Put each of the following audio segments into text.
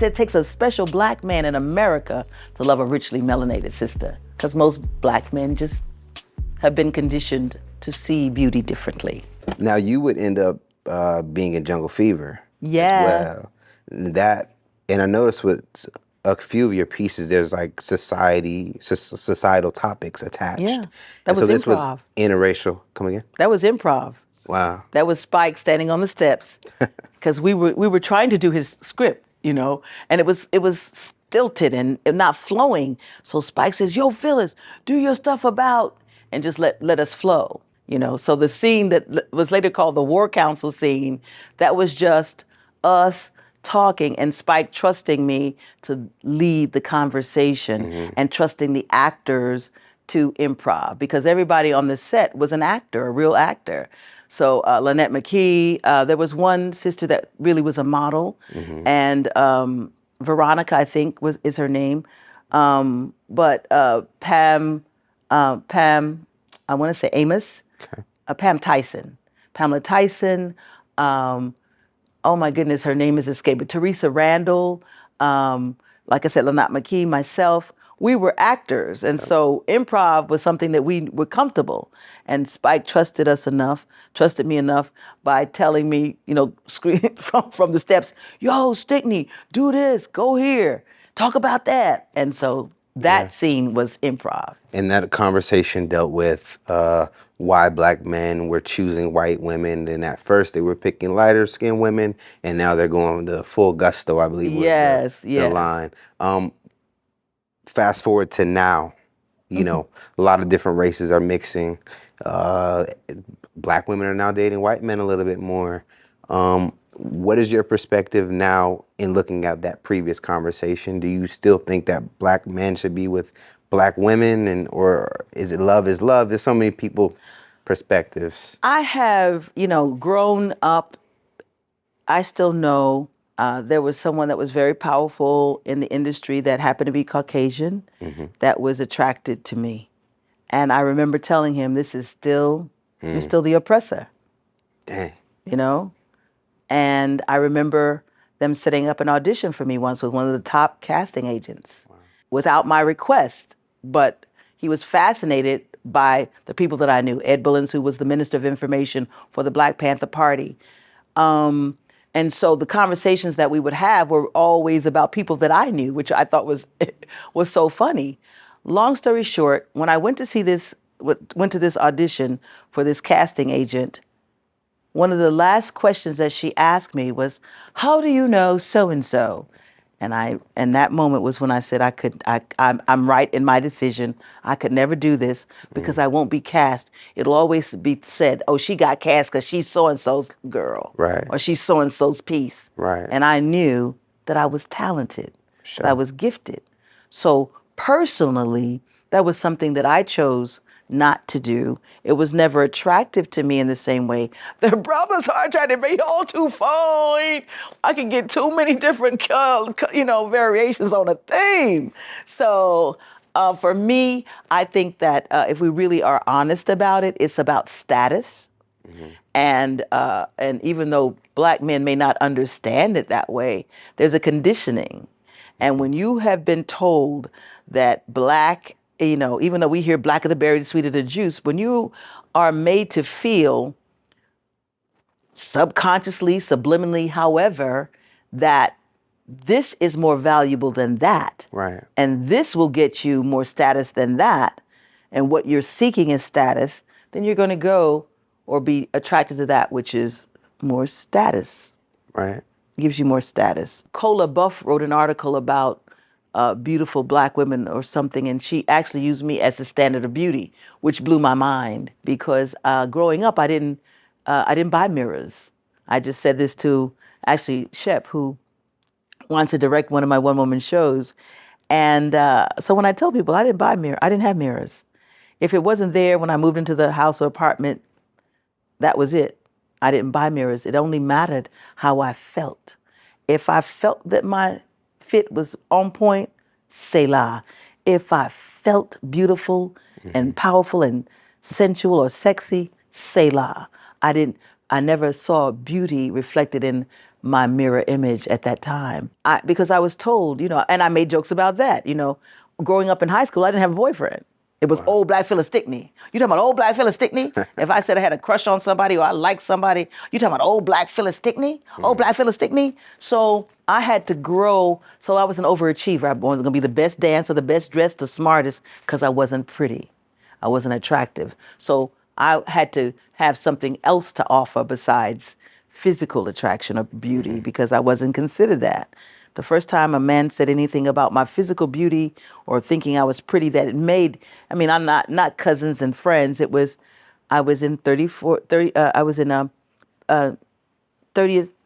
It takes a special black man in America to love a richly melanated sister, because most black men just have been conditioned to see beauty differently. Now you would end up being in Jungle Fever as Yeah. well. And I noticed with a few of your pieces, there's like societal topics attached. Yeah. That And so was this was improv. interracial. Come again? That was improv. Wow. That was Spike standing on the steps, because we were trying to do his script, and it was stilted and not flowing. So Spike says, "Yo, Phyllis, do your stuff about," and just let us flow, So the scene that was later called the War Council scene, that was just us talking and Spike trusting me to lead the conversation and trusting the actors to improv, because everybody on the set was an actor, a real actor. So Lynette McKee, there was one sister that really was a model, and Veronica, I think, is her name. But Pam, I want to say Amos, Pam Tyson, Pamela Tyson. Oh my goodness, her name is escaping. Teresa Randall, like I said, Lynette McKee, myself. We were actors, and so improv was something that we were comfortable. And Spike trusted me enough by telling me, scream from the steps, "Yo, Stickney, do this, go here, talk about that." And so that scene was improv. And that conversation dealt with why black men were choosing white women. And at first they were picking lighter skinned women, and now they're going the full gusto, I believe was the line. Fast forward to now, a lot of different races are mixing. Black women are now dating white men a little bit more. What is your perspective now in looking at that previous conversation? Do you still think that black men should be with black women, or is it love is love? There's so many perspectives. I have, grown up. I still know there was someone that was very powerful in the industry that happened to be Caucasian that was attracted to me. And I remember telling him, "This is still, you're still the oppressor." Dang. And I remember them setting up an audition for me once with one of the top casting agents without my request. But he was fascinated by the people that I knew. Ed Bullins, who was the Minister of Information for the Black Panther Party. And so the conversations that we would have were always about people that I knew, which I thought was so funny. Long story short, when I went to this audition for this casting agent, one of the last questions that she asked me was, "How do you know so-and-so?" And that moment was when I said I'm right in my decision. I could never do this because I won't be cast. It'll always be said, "Oh, she got cast because she's so-and-so's girl." Right. Or she's so-and-so's piece. Right. And I knew that I was talented, that I was gifted. So personally, that was something that I chose not to do. It was never attractive to me in the same way. The brothers are trying to be all too fine. I can get too many different, variations on a theme. So for me, I think that if we really are honest about it, it's about status. And even though black men may not understand it that way, there's a conditioning. And when you have been told that black, even though we hear black of the berry, the sweet of the juice, when you are made to feel subconsciously, subliminally, however, that this is more valuable than that. Right. And this will get you more status than that. And what you're seeking is status, then you're going to go or be attracted to that which is more status. Right. Gives you more status. Cola Buff wrote an article about beautiful black women or something, and she actually used me as the standard of beauty, which blew my mind because growing up, I didn't buy mirrors. I just said this to actually Shep, who wants to direct one of my one-woman shows, and so when I tell people I didn't have mirrors. If it wasn't there when I moved into the house or apartment, that was it. I didn't buy mirrors. It only mattered how I felt. If I felt that my fit was on point, Selah. If I felt beautiful and powerful and sensual or sexy, Selah. I never saw beauty reflected in my mirror image at that time. Because I was told, and I made jokes about that. Growing up in high school, I didn't have a boyfriend. It was old black Phyllis Stickney. You talking about old black Phyllis Stickney? If I said I had a crush on somebody or I liked somebody, you talking about old black Phyllis Stickney? Old black Phyllis Stickney? So I had to grow. So I was an overachiever. I was going to be the best dancer, the best dressed, the smartest, because I wasn't pretty. I wasn't attractive. So I had to have something else to offer besides physical attraction or beauty because I wasn't considered that. The first time a man said anything about my physical beauty or thinking I was pretty, that it made, I'm not cousins and friends. I was in 30th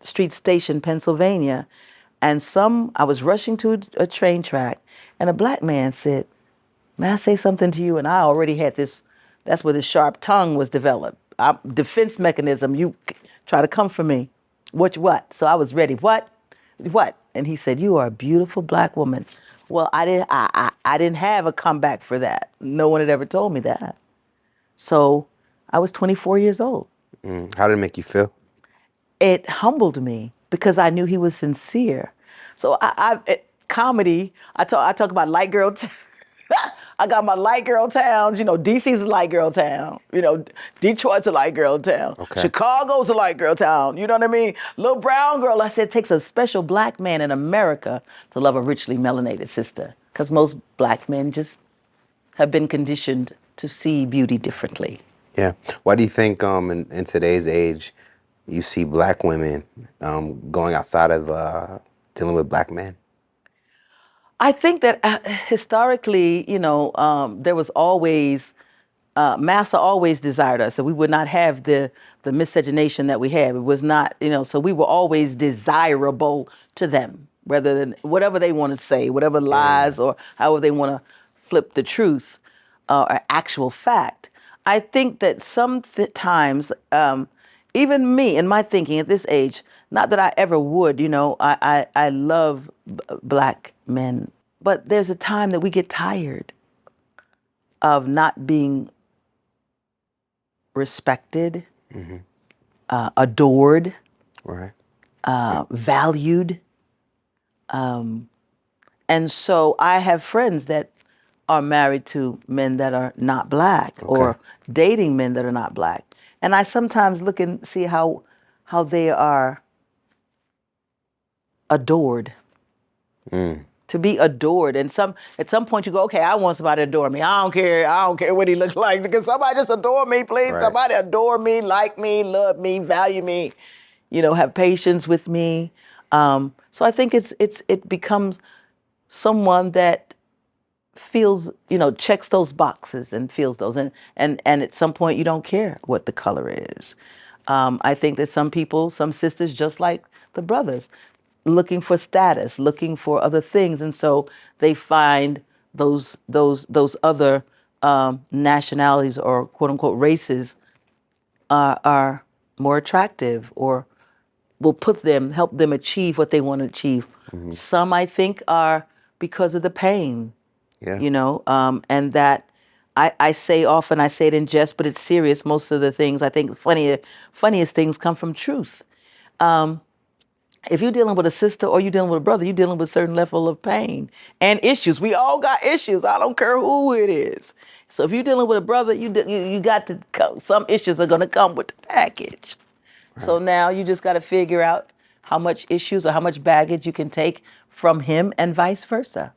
Street Station, Pennsylvania, and I was rushing to a train track, and a black man said, "May I say something to you?" And I already had this, that's where the sharp tongue was developed. Defense mechanism, you try to come for me. What? So I was ready. What? And he said, "You are a beautiful black woman." Well, I didn't have a comeback for that. No one had ever told me that. So I was 24 years old. How did it make you feel? It humbled me because I knew he was sincere. So comedy, I talk about light girl. I got my light girl towns. DC's a light girl town. Detroit's a light girl town. Okay. Chicago's a light girl town. You know what I mean? Little brown girl. I said it takes a special black man in America to love a richly melanated sister, because most black men just have been conditioned to see beauty differently. Yeah. Why do you think in today's age you see black women going outside of dealing with black men? I think that historically, there was always, Massa always desired us, so we would not have the miscegenation that we have. It was not, so we were always desirable to them, rather than whatever they want to say, whatever lies or however they want to flip the truth or actual fact. I think that sometimes, even me in my thinking at this age, not that I ever would, I love black men, but there's a time that we get tired of not being respected, adored, Right. valued. And so I have friends that are married to men that are not black or dating men that are not black. And I sometimes look and see how they are adored. To be adored, and at some point you go, okay, I want somebody to adore me. I don't care what he looks like. Because somebody just adore me, please. Right. Somebody adore me, like me, love me, value me, have patience with me. So I think it becomes someone that feels, checks those boxes and feels those, and at some point you don't care what the color is. I think that some sisters, just like the brothers, looking for status, looking for other things, and so they find those other nationalities or quote unquote races are more attractive, or will help them achieve what they want to achieve. Some, I think, are because of the pain. Yeah. And that I say often, I say it in jest, but it's serious. Most of the things I think funniest things come from truth. If you're dealing with a sister or you're dealing with a brother, you're dealing with a certain level of pain and issues. We all got issues. I don't care who it is. So if you're dealing with a brother, you got to some issues are going to come with the package. Right. So now you just got to figure out how much issues or how much baggage you can take from him and vice versa.